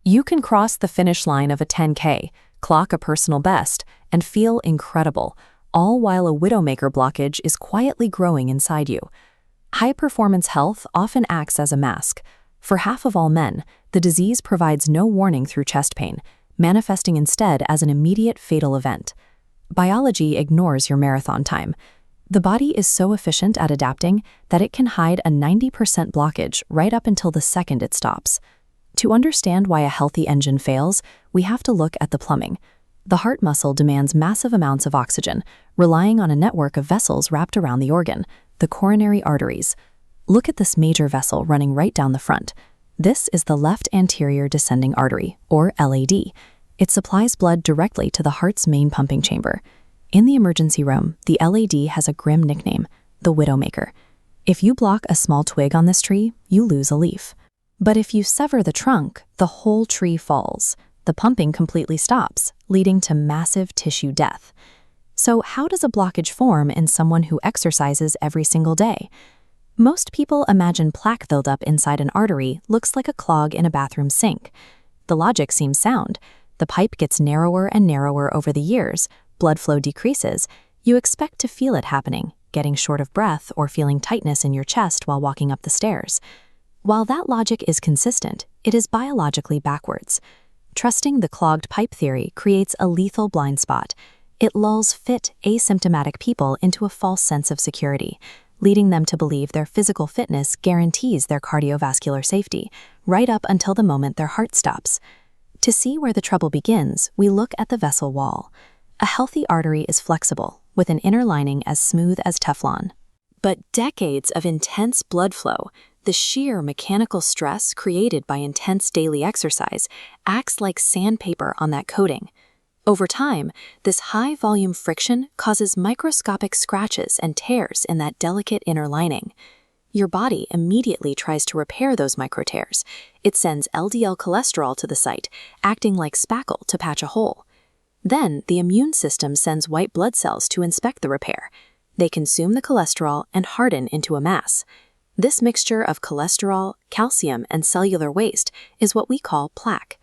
You can cross the finish line of a 10K, clock a personal best, and feel incredible, all while a widowmaker blockage is quietly growing inside you. High-performance health often acts as a mask. For half of all men, the disease provides no warning through chest pain, manifesting instead as an immediate fatal event. Biology ignores your marathon time. The body is so efficient at adapting that it can hide a 90% blockage right up until the second it stops. To understand why a healthy engine fails, we have to look at the plumbing. The heart muscle demands massive amounts of oxygen, relying on a network of vessels wrapped around the organ, the coronary arteries. Look at this major vessel running right down the front. This is the left anterior descending artery, or LAD. It supplies blood directly to the heart's main pumping chamber. In the emergency room, the LAD has a grim nickname, the widowmaker. If you block a small twig on this tree, you lose a leaf. But if you sever the trunk, the whole tree falls. The pumping completely stops, leading to massive tissue death. So how does a blockage form in someone who exercises every single day? Most people imagine plaque buildup inside an artery looks like a clog in a bathroom sink. The logic seems sound. The pipe gets narrower and narrower over the years, blood flow decreases, you expect to feel it happening, getting short of breath or feeling tightness in your chest while walking up the stairs. While that logic is consistent, it is biologically backwards. Trusting the clogged pipe theory creates a lethal blind spot. It lulls fit, asymptomatic people into a false sense of security, leading them to believe their physical fitness guarantees their cardiovascular safety, right up until the moment their heart stops. To see where the trouble begins, we look at the vessel wall. A healthy artery is flexible, with an inner lining as smooth as Teflon. But decades of intense blood flow, the sheer mechanical stress created by intense daily exercise, acts like sandpaper on that coating. Over time, this high-volume friction causes microscopic scratches and tears in that delicate inner lining. Your body immediately tries to repair those micro-tears. It sends LDL cholesterol to the site, acting like spackle to patch a hole. Then, the immune system sends white blood cells to inspect the repair. They consume the cholesterol and harden into a mass. This mixture of cholesterol, calcium, and cellular waste is what we call plaque.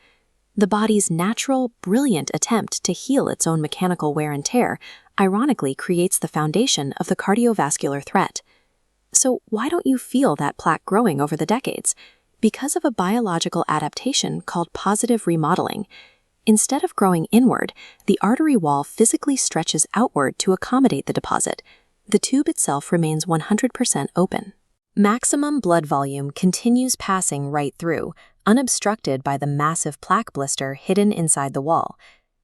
The body's natural, brilliant attempt to heal its own mechanical wear and tear ironically creates the foundation of the cardiovascular threat. So why don't you feel that plaque growing over the decades? Because of a biological adaptation called positive remodeling. Instead of growing inward, the artery wall physically stretches outward to accommodate the deposit. The tube itself remains 100% open. Maximum blood volume continues passing right through, unobstructed by the massive plaque blister hidden inside the wall.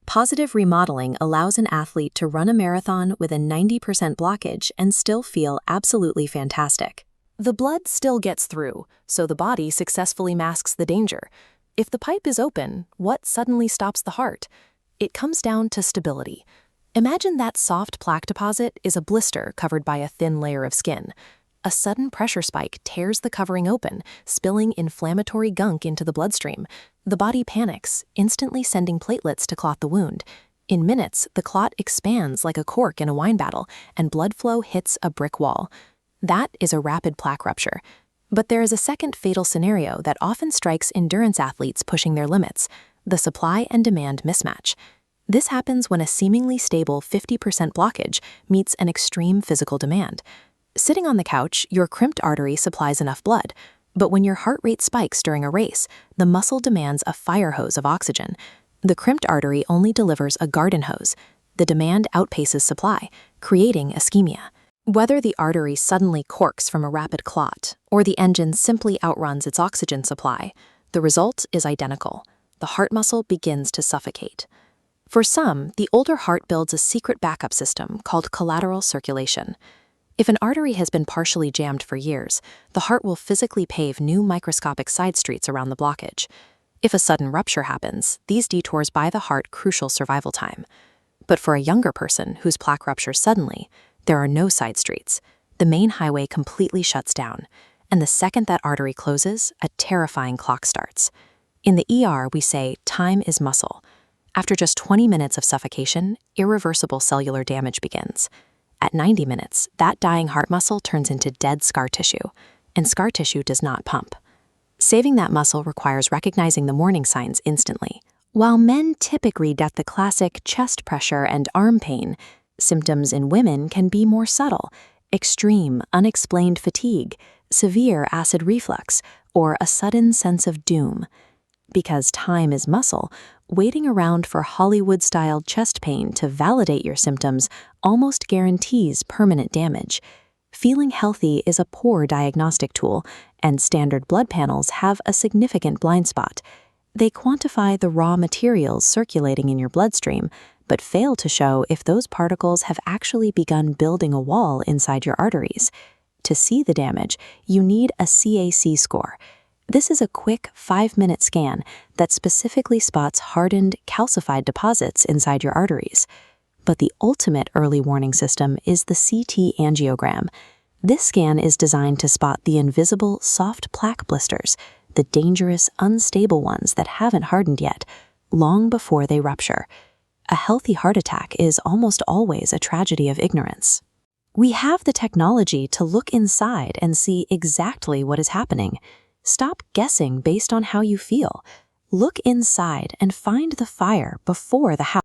Positive remodeling allows an athlete to run a marathon with a 90% blockage and still feel absolutely fantastic. The blood still gets through, so the body successfully masks the danger. If the pipe is open, what suddenly stops the heart? It comes down to stability. Imagine that soft plaque deposit is a blister covered by a thin layer of skin. A sudden pressure spike tears the covering open, spilling inflammatory gunk into the bloodstream. The body panics, instantly sending platelets to clot the wound. In minutes, the clot expands like a cork in a wine bottle, and blood flow hits a brick wall. That is a rapid plaque rupture. But there is a second fatal scenario that often strikes endurance athletes pushing their limits: the supply and demand mismatch. This happens when a seemingly stable 50% blockage meets an extreme physical demand. Sitting on the couch, your crimped artery supplies enough blood, but when your heart rate spikes during a race, the muscle demands a fire hose of oxygen. The crimped artery only delivers a garden hose. The demand outpaces supply, creating ischemia. Whether the artery suddenly corks from a rapid clot or the engine simply outruns its oxygen supply, the result is identical. The heart muscle begins to suffocate. For some, the older heart builds a secret backup system called collateral circulation. If an artery has been partially jammed for years, the heart will physically pave new microscopic side streets around the blockage. If a sudden rupture happens, these detours buy the heart crucial survival time. But for a younger person whose plaque ruptures suddenly, there are no side streets. The main highway completely shuts down, and the second that artery closes, a terrifying clock starts. In the ER, we say time is muscle. After just 20 minutes of suffocation, irreversible cellular damage begins. At 90 minutes, that dying heart muscle turns into dead scar tissue, and scar tissue does not pump. Saving that muscle requires recognizing the warning signs instantly. While men typically get the classic chest pressure and arm pain, symptoms in women can be more subtle: extreme, unexplained fatigue, severe acid reflux, or a sudden sense of doom. Because time is muscle, waiting around for Hollywood-style chest pain to validate your symptoms almost guarantees permanent damage. Feeling healthy is a poor diagnostic tool, and standard blood panels have a significant blind spot. They quantify the raw materials circulating in your bloodstream, but fail to show if those particles have actually begun building a wall inside your arteries. To see the damage, you need a CAC score. This is a quick 5-minute scan that specifically spots hardened, calcified deposits inside your arteries. But the ultimate early warning system is the CT angiogram. This scan is designed to spot the invisible, soft plaque blisters, the dangerous, unstable ones that haven't hardened yet, long before they rupture. A healthy heart attack is almost always a tragedy of ignorance. We have the technology to look inside and see exactly what is happening. Stop guessing based on how you feel. Look inside and find the fire before the house.